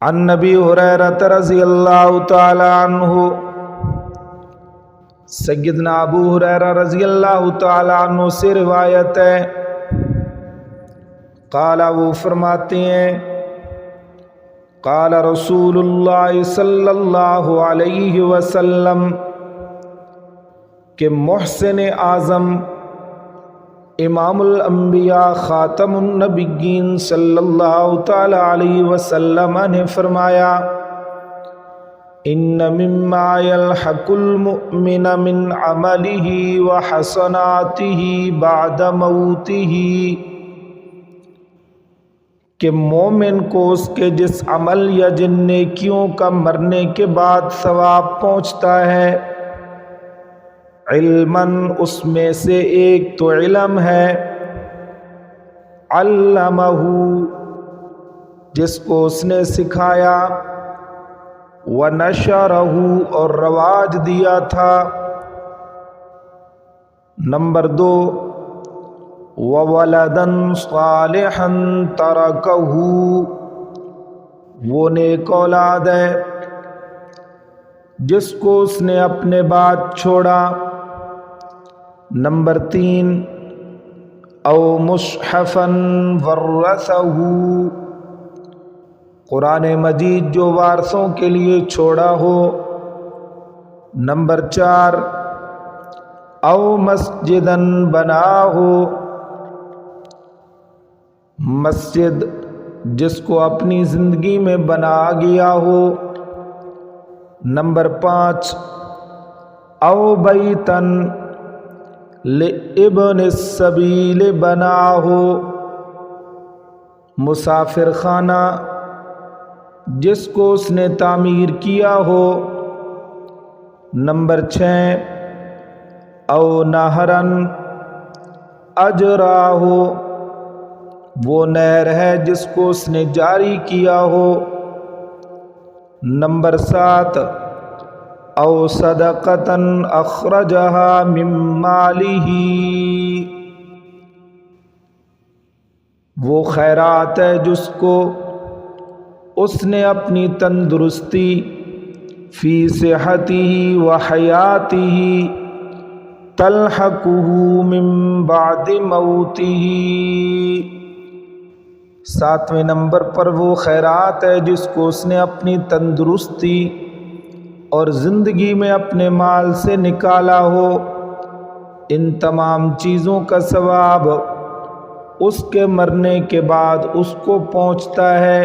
عن نبی ہریرہ رضی اللہ تعالی عنہ، سیدنا ابو ہریرہ رضی اللہ تعالی عنہ سے روایت ہے، قال وہ فرماتے ہیں قال رسول اللہ صلی اللہ علیہ وسلم کہ محسن اعظم امام الانبیاء خاتم النبیین صلی اللہ تعالی علیہ وسلم نے فرمایا ان مما یلحق المؤمن من عملہ وحسناتہ بعد موتہ، کہ مومن کو اس کے جس عمل یا جن نیکیوں کا مرنے کے بعد ثواب پہنچتا ہے، علماً اس میں سے ایک تو علم ہے، علمہ جس کو اس نے سکھایا، ونشرہ اور رواج دیا تھا، نمبر 2 وولدن صالحا ترکہ وہ نیک اولاد ہے جس کو اس نے اپنے بعد چھوڑا، نمبر 3 او مصحفا ورثہ قرآن مجید جو وارثوں کے لیے چھوڑا ہو، نمبر 4 او مسجدن بنا ہو مسجد جس کو اپنی زندگی میں بنا گیا ہو، نمبر 5 او بیتن لابن السبیل بنا ہو مسافر خانہ جس کو اس نے تعمیر کیا ہو، نمبر 6 او نہرن اجرا ہو وہ نہر ہے جس کو اس نے جاری کیا ہو، نمبر 7 او صدقتن اخرجہا من مالہ وہ خیرات ہے جس کو اس نے اپنی تندرستی فی صحتہ و حیاتہ تلحقہ من بعد موتہ 7ویں نمبر پر وہ خیرات ہے جس کو اس نے اپنی تندرستی اور زندگی میں اپنے مال سے نکالا ہو، ان تمام چیزوں کا ثواب اس کے مرنے کے بعد اس کو پہنچتا ہے۔